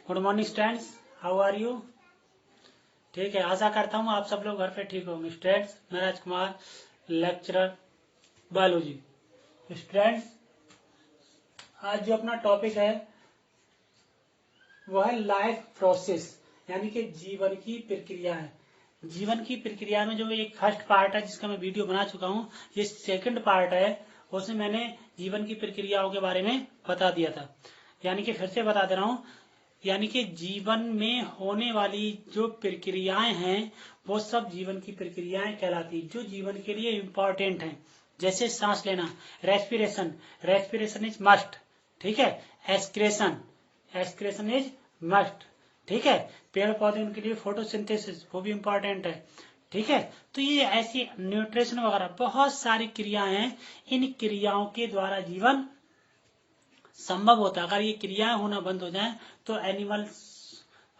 Good morning students, how are you. ठीक है, आशा करता हूँ आप सब लोग घर पे ठीक होंगे। स्टूडेंट्स, मैं राजकुमार, लेक्चरर बायोलॉजी। स्टूडेंट्स, आज जो अपना टॉपिक है वो है लाइफ प्रोसेस, यानी कि जीवन की प्रक्रिया है। जीवन की प्रक्रिया में जो एक फर्स्ट पार्ट है जिसका मैं वीडियो बना चुका हूँ, ये सेकंड पार्ट है। उसमें मैंने जीवन की प्रक्रियाओं के बारे में बता दिया था, यानी कि फिर से बता दे रहा हूँ। यानी कि जीवन में होने वाली जो प्रक्रियाएं हैं वो सब जीवन की प्रक्रियाएं कहलाती जो जीवन के लिए इम्पोर्टेंट हैं। जैसे सांस लेना, रेस्पिरेशन, रेस्पिरेशन इज मस्ट। ठीक है, एक्सक्रेशन, एक्सक्रेशन इज मस्ट। ठीक है, पेड़ पौधे उनके लिए फोटोसिंथेसिस वो भी इम्पोर्टेंट है। ठीक है, तो ये ऐसी न्यूट्रिशन वगैरह बहुत सारी क्रियाएं हैं। इन क्रियाओं के द्वारा जीवन संभव होता है। अगर ये क्रियाएं होना बंद हो जाए तो एनिमल्स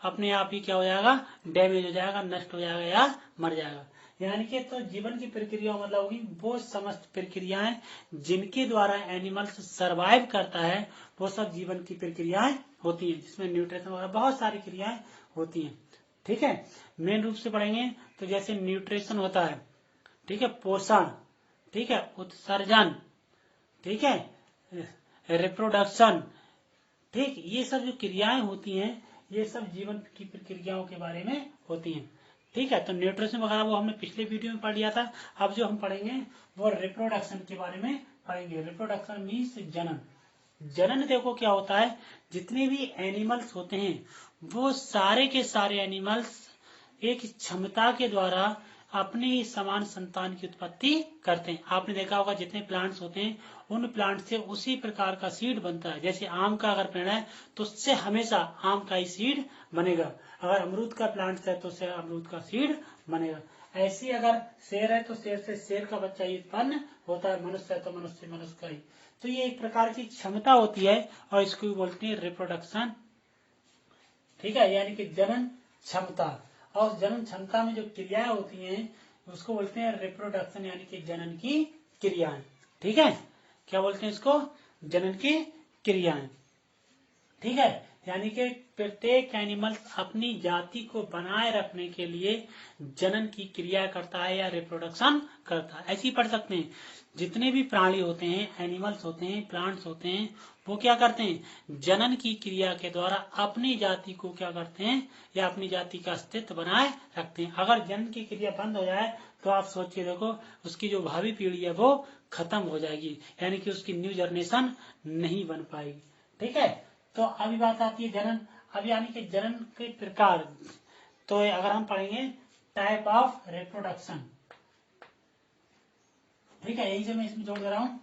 अपने आप ही क्या हो जाएगा, डैमेज हो जाएगा, नष्ट हो जाएगा या मर जाएगा। यानी कि तो जीवन की प्रक्रिया मतलब होगी वो समस्त प्रक्रियाएं जिनके द्वारा एनिमल्स सरवाइव करता है, वो सब जीवन की प्रक्रियाएं होती हैं, जिसमें न्यूट्रिशन वगैरह बहुत सारी क्रियाएं होती हैं। ठीक है, मेन रूप से पढ़ेंगे तो जैसे न्यूट्रिशन होता है, ठीक है, पोषण, ठीक है, उत्सर्जन, ठीक है, रिप्रोडक्शन, ठीक, ये सब जो क्रियाएं होती हैं ये सब जीवन की प्रक्रियाओं के बारे में होती हैं। ठीक है, तो न्यूट्रिशन वगैरह वो हमने पिछले वीडियो में पढ़ लिया था। अब जो हम पढ़ेंगे वो रिप्रोडक्शन के बारे में पढ़ेंगे। रिप्रोडक्शन मीन्स जनन। जनन देखो क्या होता है, जितने भी एनिमल्स होते हैं वो सारे के सारे एनिमल्स एक क्षमता के द्वारा अपने ही समान संतान की उत्पत्ति करते हैं। आपने देखा होगा जितने प्लांट्स होते हैं उन प्लांट से उसी प्रकार का सीड बनता है। जैसे आम का अगर पेड़ है तो उससे हमेशा आम का ही सीड बनेगा। अगर अमरूद का प्लांट है तो उससे अमरूद का सीड बनेगा। ऐसे अगर शेर है तो शेर से शेर का बच्चा ही उत्पन्न होता है, मनुष्य है तो मनुष्य से मनुष्य का ही। तो ये एक प्रकार की क्षमता होती है और इसको बोलते हैं रिप्रोडक्शन। ठीक है, यानी कि जनन क्षमता। और जनन क्षमता में जो क्रियाएं होती हैं उसको बोलते हैं रिप्रोडक्शन, यानी कि जनन की क्रियाएं। ठीक है, क्या बोलते हैं इसको, जनन की क्रियाएं। ठीक है, यानी कि प्रत्येक एनिमल अपनी जाति को बनाए रखने के लिए जनन की क्रिया करता है या रिप्रोडक्शन करता है। ऐसे ही पढ़ सकते हैं, जितने भी प्राणी होते हैं, एनिमल्स होते हैं, प्लांट्स होते हैं, वो क्या करते हैं, जनन की क्रिया के द्वारा अपनी जाति को क्या करते हैं या अपनी जाति का अस्तित्व बनाए रखते हैं। अगर जनन की क्रिया बंद हो जाए तो आप सोचिए देखो उसकी जो भावी पीढ़ी है वो खत्म हो जाएगी, यानी कि उसकी न्यू जनरेशन नहीं बन पाएगी। ठीक है, तो अभी बात आती है जनन। अब यानी कि जनन के प्रकार, तो अगर हम पढ़ेंगे टाइप ऑफ रिप्रोडक्शन। ठीक है, यही से मैं इसमें जोड़ दे रहा हूं,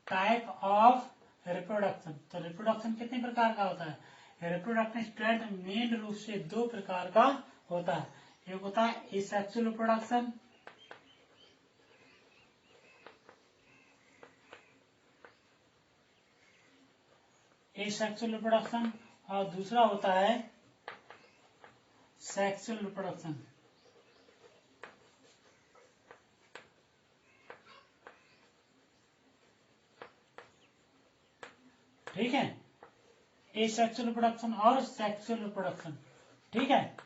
टाइप ऑफ रिप्रोडक्शन। तो रिप्रोडक्शन कितने प्रकार का होता है, रिप्रोडक्शन स्ट्रेंथ मेन रूप से दो प्रकार का होता है। एक होता है एसेक्सुअल रिप्रोडक्शन, एसेक्सुअल रिप्रोडक्शन, और दूसरा होता है सेक्सुअल रिप्रोडक्शन। ठीक है, एसेक्सुअल रिप्रोडक्शन और सेक्सुअल रिप्रोडक्शन। ठीक है,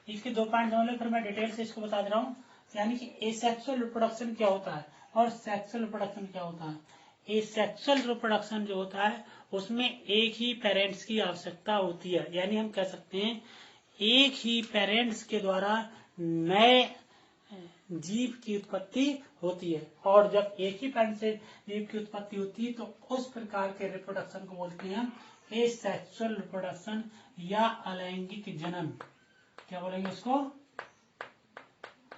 इसके दो पॉइंट समझ लो, फिर मैं डिटेल से इसको बता दे रहा हूँ। यानी कि एसेक्सुअल रिप्रोडक्शन क्या होता है और सेक्सुअल रिप्रोडक्शन क्या होता है। एसेक्सुअल रिप्रोडक्शन जो होता है उसमें एक ही पेरेंट्स की आवश्यकता होती है, यानी हम कह सकते हैं एक ही पेरेंट्स के द्वारा नए जीव की उत्पत्ति होती है। और जब एक ही पेरेंट्स से जीव की उत्पत्ति होती है तो उस प्रकार के रिप्रोडक्शन को बोलते हैं हम एसेक्सुअल रिप्रोडक्शन या अलैंगिक जनन। क्या बोलेंगे इसको,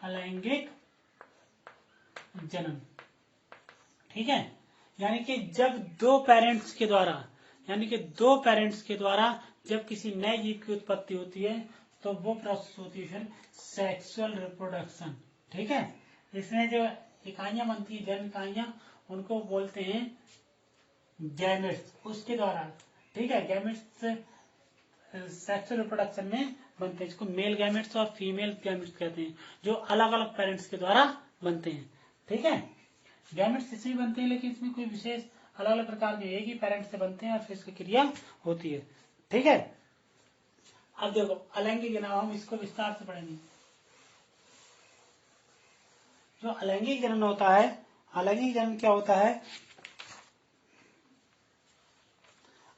अलैंगिक जनन। ठीक है, यानी कि जब दो पेरेंट्स के द्वारा, यानी कि दो पेरेंट्स के द्वारा जब किसी नए जीव की उत्पत्ति होती है तो वो प्रोसेस होती है फिर सेक्सुअल रिप्रोडक्शन। ठीक है, इसमें जो इकाइयां बनती है, जन्म इकाइयां, उनको बोलते हैं गैमेट्स, उसके द्वारा। ठीक है, गैमेट्स सेक्सुअल रिप्रोडक्शन में बनते हैं, इसको मेल गैमेट्स और फीमेल गैमेट्स कहते हैं, जो अलग अलग पेरेंट्स के द्वारा बनते हैं। ठीक है, गैमेट्स इसमें बनते हैं लेकिन इसमें कोई विशेष अलग अलग प्रकार के एक ही पेरेंट से बनते हैं और फिर इसकी क्रिया होती है। ठीक है, अब देखो अलैंगिक जन्म, हम इसको विस्तार से पढ़ेंगे। जो अलैंगिक जन्म होता है, अलैंगिक जन्म क्या होता है?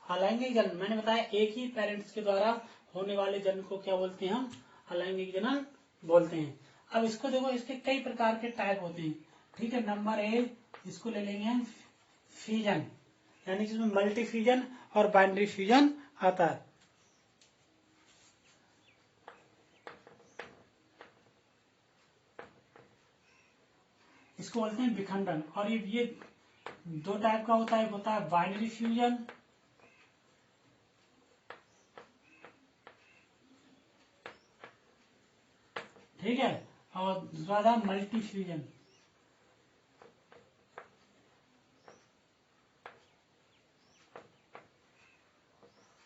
अलैंगिक जन्म मैंने बताया एक ही पेरेंट्स के द्वारा होने वाले जन्म को क्या बोलते हैं? हम अलैंगिक जन्म बोलते हैं। अब इसको देखो, इसके कई प्रकार के टाइप होते हैं। ठीक है, नंबर ए इसको ले लेंगे हम फ्यूजन, यानी जिसमें मल्टी फ्यूजन और बाइनरी फ्यूजन आता है। इसको बोलते हैं विखंडन। और ये दो टाइप का होता है, एक होता है बाइनरी फ्यूजन, ठीक है, और दूसरा था मल्टी फ्यूजन।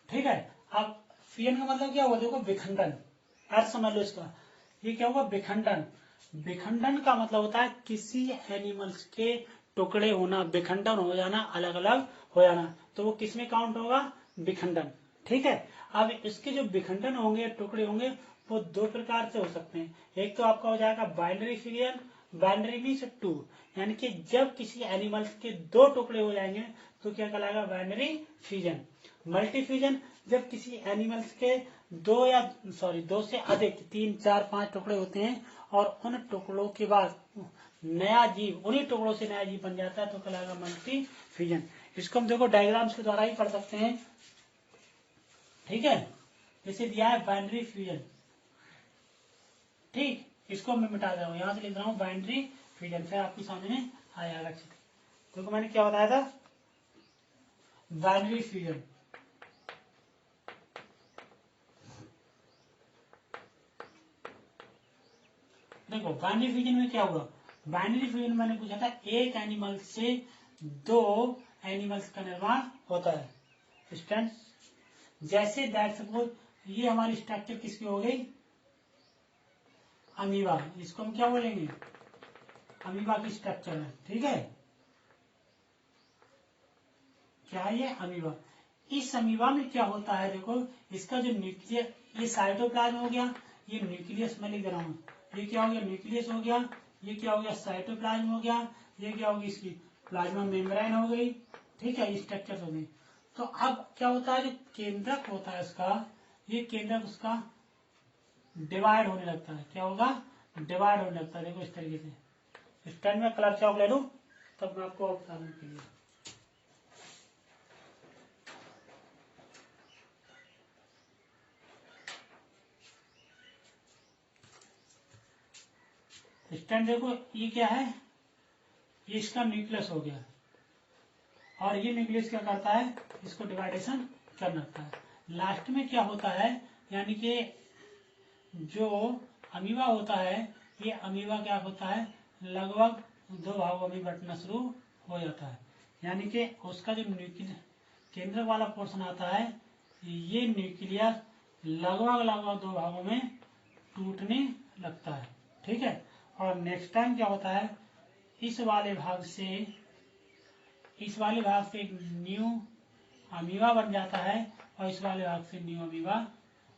ठीक है, अब फ्यूजन का मतलब क्या हुआ? देखो विखंडन, अर्थ समझ लो इसका। ये क्या हुआ? विखंडन। विखंडन का मतलब होता है किसी एनिमल्स के टुकड़े होना, विखंडन हो जाना, अलग अलग हो जाना, तो वो किस में काउंट होगा? विखंडन। ठीक है, अब इसके जो विखंडन होंगे, टुकड़े होंगे, वो दो प्रकार से हो सकते हैं। एक तो आपका हो जाएगा binary fusion, binary means two, यानी कि जब किसी एनिमल्स के दो टुकड़े हो जाएंगे तो क्या कहलाएगा? Binary fusion. मल्टी फ्यूजन, जब किसी एनिमल्स के दो से अधिक 3, 4, 5 टुकड़े होते हैं और उन टुकड़ों के बाद नया जीव, उन्हीं टुकड़ों से नया जीव बन जाता है तो कहलाएगा मल्टी फ्यूजन। इसको हम देखो डायग्राम्स के द्वारा ही पढ़ सकते हैं। ठीक है, जैसे दिया है बाइनरी फ्यूजन। ठीक, इसको मैं मिटा रहा हूँ, यहां से लिख रहा हूँ बाइनरी फ्यूजन, फिर आपके सामने आ जाएगा अच्छे से। क्योंकि मैंने क्या बताया था? Binary fusion. देखो बाइनरी फ्यूजन में क्या होगा? बाइनरी फ्यूजन मैंने पूछा था एक एनिमल से दो एनिमल्स का निर्माण होता है। स्टूडेंट्स, जैसे दैट सपोज ये हमारी स्ट्रक्चर किसकी हो गई? अमीबा। इसको हम क्या बोलेंगे? अमीबा की स्ट्रक्चर है। ठीक है, क्या है ये? अमीबा। इस अमीबा में क्या होता है? देखो इसका जो न्यूक्लियस, ये साइटोप्लाज्म हो गया, ये न्यूक्लियस में लिख रहा हूँ, ये क्या हो गया? न्यूक्लियस हो गया। ये क्या हो गया? साइटोप्लाज्म हो गया। ये क्या होगी? इसकी प्लाज्मा मेम्ब्रेन हो गई। ठीक है, स्ट्रक्चर हो गई। तो अब क्या होता है? जो केंद्रक होता है इसका, ये केंद्रक उसका डिवाइड होने लगता है। क्या होगा? डिवाइड होने लगता है। देखो इस तरीके से। स्टैंड में कलर चौक ले लूं तब मैं आपको बताने के लिए। स्टैंड देखो, ये क्या है? ये इसका न्यूक्लियस हो गया और ये न्यूक्लियस क्या करता है? इसको डिवाइडेशन कर लगता है। लास्ट में क्या होता है? यानी कि जो अमीबा होता है, ये अमीबा क्या होता है? लगभग दो भागों में बंटना शुरू हो जाता है। यानी कि उसका जो न्यूक्लियस केंद्र वाला पोर्शन आता है, ये न्यूक्लियस लगभग दो भागों में टूटने लगता है। ठीक है, और नेक्स्ट टाइम क्या होता है? इस वाले भाग से एक न्यू अमीबा बन जाता है और इस वाले भाग से न्यू अमीबा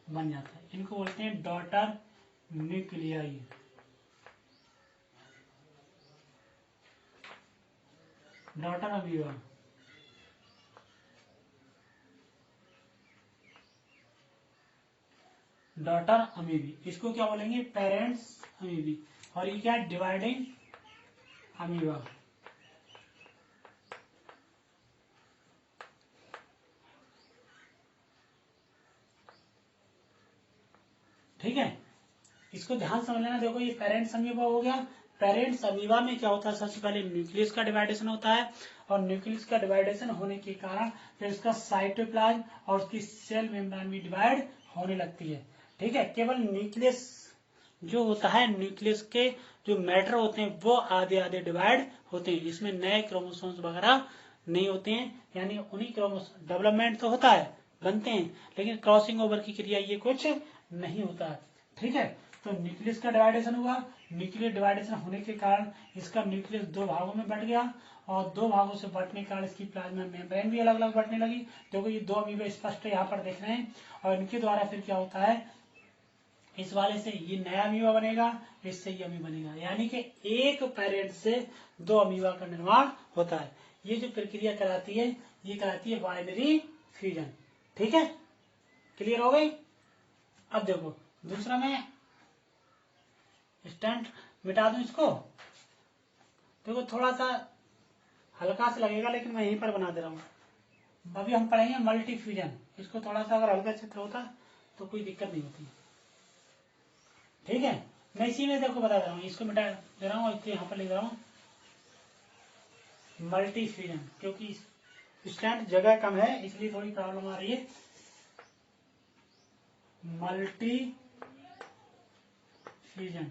बन जाता है। इनको बोलते हैं daughter nuclei. Daughter amoeba. Daughter amoebae, इसको क्या बोलेंगे? Parents amoebae. और ये क्या है? Dividing amoeba. ठीक है, इसको ध्यान समझ लेना। देखो ये पेरेंट्स अमीबा हो गया। पेरेंट्स अमीबा में क्या होता है? सबसे पहले न्यूक्लियस का डिवाइडेशन होता है और न्यूक्लियस का डिवाइडेशन होने के कारण फिर उसका साइटोप्लाज्म और उसकी सेल मेम्ब्रेन भी डिवाइड होने लगती है। ठीक है, केवल न्यूक्लियस जो होता है, न्यूक्लियस के जो मैटर होते हैं वो आधे आधे डिवाइड होते हैं। इसमें नए क्रोमोसोम्स वगैरह नहीं होते हैं, यानी उन्हीं क्रोमोसोम डेवलपमेंट तो होता है, बनते हैं, लेकिन क्रॉसिंग ओवर की क्रिया ये कुछ नहीं होता है। ठीक है, तो न्यूक्लियस का डिवाइडेशन हुआ, न्यूक्लियस डिवाइडेशन होने के कारण इसका न्यूक्लियस दो भागों में बट गया, और दो भागों से बटने के कारण इसकी प्लाज्मा मेम्ब्रेन भी अलग अलग बटने लगी। देखो ये दो अमीबा स्पष्ट यहाँ पर देख रहे हैं, और इनके द्वारा फिर क्या होता है, इस वाले से ये नया अमीबा बनेगा, इससे ये अमीबा बनेगा, यानी कि एक पेरेंट से दो अमीबा का निर्माण होता है। ये जो प्रक्रिया कराती है, ये कराती है बाइनरी फ्यूजन। ठीक है, क्लियर हो गई। अब देखो दूसरा मैं स्टैंड मिटा दूं इसको, देखो थोड़ा सा हल्का सा लगेगा, लेकिन मैं यहीं पर बना दे रहा हूँ। अभी हम पढ़ेंगे मल्टी फ्यूजन, इसको थोड़ा सा अगर हल्का चित्र होता तो कोई दिक्कत नहीं होती। ठीक है, मैं इसी में देखो बता दे रहा हूँ, इसको मिटा दे रहा हूँ, इसको यहाँ पर लिख रहा हूँ मल्टी फ्यूजन, क्योंकि स्टैंड जगह कम है इसलिए थोड़ी प्रॉब्लम आ रही है। मल्टी फ्यूजन,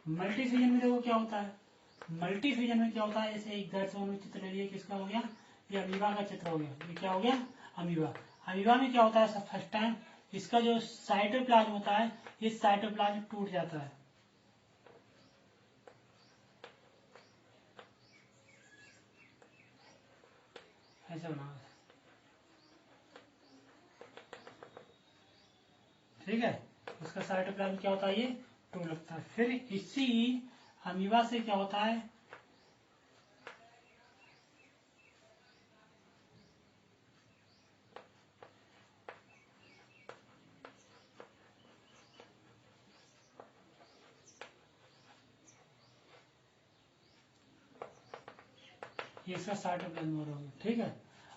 मल्टी फ्यूजन में देखो क्या होता है, मल्टी फ्यूजन में क्या होता है, ऐसे एक चित्र ले लिया, किसका हो गया, ये अमीबा का चित्र हो गया, ये क्या हो गया, अमीबा। अमीबा में क्या होता है, फर्स्ट टाइम इसका जो साइटोप्लाज्म होता है, ये साइटोप्लाज्म टूट जाता है, ऐसे बना। ठीक है, उसका साइटोप्लाज्म क्या होता है, ये टूट लगता है। फिर इसी अमीबा से क्या होता है, ये इसका साइटोप्लाज्म हो रहा है। ठीक है,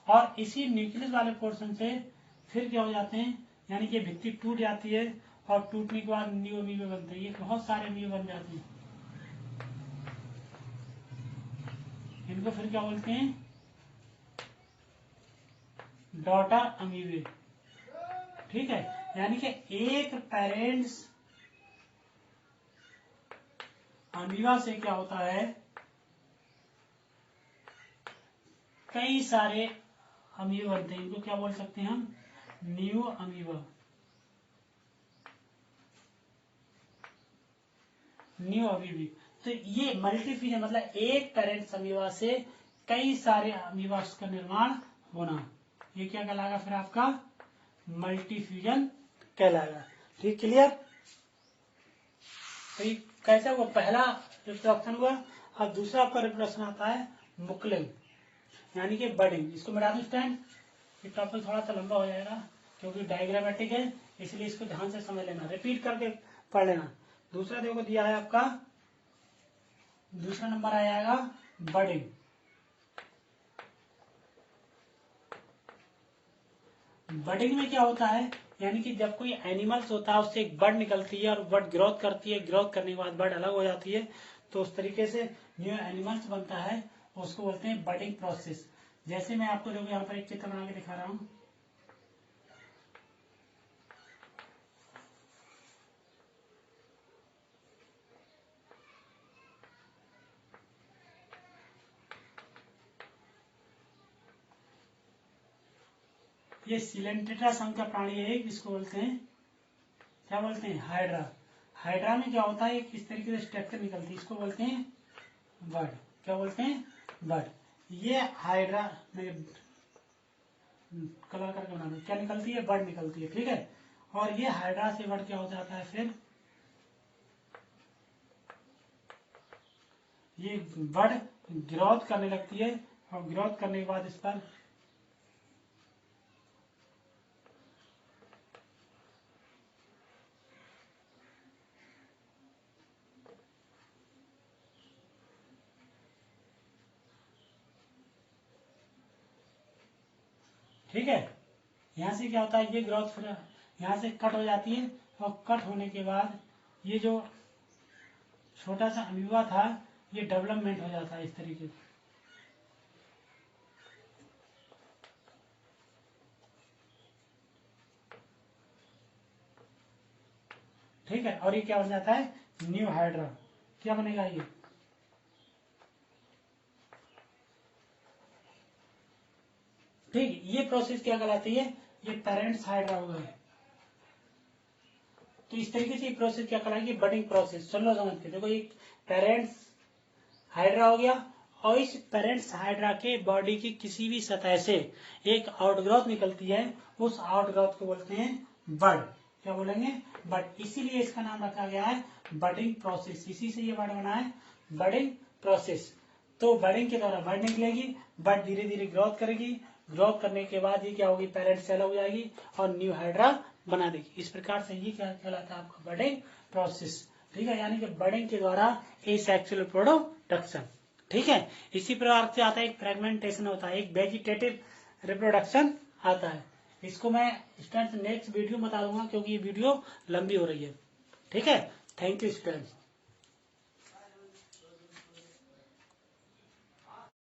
और इसी न्यूक्लियस वाले पोर्शन से फिर क्या हो जाते हैं, यानी कि भित्ति टूट जाती है, और टूटने के बाद न्यू अमीबे बनते हैं, ये बहुत सारे अमीबे बन जाते हैं, इनको फिर क्या बोलते हैं, डॉटर अमीबे। ठीक है, यानी कि एक पेरेंट्स अमीबा से क्या होता है, कई सारे अमीबे बनते हैं, इनको क्या बोल सकते हैं हम, न्यू अमीबा। न्यू अमीबी, तो ये मल्टीफ्यूजन मतलब एक पेरेंट्स अमीबा से कई सारे अमीबास का निर्माण होना, ये क्या कहलाएगा फिर आपका मल्टीफ्यूजन कहलाएगा। ठीक, क्लियर। तो ये कैसा हुआ, पहला रिप्रोडक्शन हुआ। अब दूसरा आपका रिप्रोडक्शन आता है मुकलिंग, यानी कि बडिंग। इसको मिटा दूं स्टैंड, ये टॉपिक थोड़ा सा लंबा हो जाएगा क्योंकि डायग्रामेटिक है, इसलिए इसको ध्यान से समझ लेना, रिपीट करके पढ़ लेना। दूसरा देखो दिया है आपका, दूसरा नंबर आ जाएगा बडिंग। बडिंग में क्या होता है, यानी कि जब कोई एनिमल्स होता है उससे एक बर्ड निकलती है और बर्ड ग्रोथ करती है, ग्रोथ करने के बाद बर्ड अलग हो जाती है, तो उस तरीके से न्यू एनिमल्स बनता है, उसको बोलते हैं बडिंग प्रोसेस। जैसे मैं आपको देखो यहाँ पर एक चित्र बना के दिखा रहा हूँ, ये सिलेंट्रेटा संघ का प्राणी है, इसको बोलते हैं, क्या बोलते हैं, हाइड्रा। हाइड्रा में क्या होता है, एक इस तरीके से स्ट्रक्चर निकलती है, इसको बोलते हैं बर्ड। क्या बोलते हैं, बर्ड। ये हाइड्रा में कलर करके बना दो, क्या निकलती है, बर्ड निकलती है। ठीक है, और ये हाइड्रा से बर्ड क्या हो जाता है, फिर ये बर्ड ग्रोथ करने लगती है, और ग्रोथ करने के बाद इस पर ठीक है, यहाँ से क्या होता है, ये ग्रोथ फिर यहाँ से कट हो जाती है, और कट होने के बाद ये जो छोटा सा अमीबा था ये डेवलपमेंट हो जाता है इस तरीके से। ठीक है, और ये क्या बन जाता है, न्यू हाइड्रा। क्या बनेगा ये, ठीक, ये प्रोसेस क्या कहलाती है, ये पेरेंट्स हाइड्रा हो गए। तो इस तरीके से प्रोसेस क्या कहलाएगी, बडिंग प्रोसेस। सुन लो समझ के, देखो एक पेरेंट्स हाइड्रा हो गया और इस पेरेंट्स हाइड्रा के बॉडी की किसी भी सतह से एक आउटग्रोथ निकलती है, उस आउटग्रोथ को बोलते हैं बड। क्या बोलेंगे, बड। इसीलिए इसका नाम रखा गया है बडिंग प्रोसेस, इसी से ये वर्ड बना है बडिंग प्रोसेस। तो बडिंग के द्वारा बड निकलेगी, बड धीरे धीरे ग्रोथ करेगी, ग्रोथ करने के बाद ये क्या होगी, पेरेंट सेल हो जाएगी और न्यू हाइड्रा बना देगी। इस प्रकार से ये क्या कहलाता है आपका बडिंग प्रोसेस। ठीक है, यानी कि बडिंग के द्वारा एसेक्सुअल रिप्रोडक्शन। ठीक है, इसी प्रकार से आता है एक फ्रेगमेंटेशन होता है, एक वेजिटेटिव रिप्रोडक्शन आता है। इसको मैं स्टूडेंट्स नेक्स्ट वीडियो बता दूंगा क्योंकि ये वीडियो लंबी हो रही है। ठीक है, थैंक यू स्टूडेंट्स।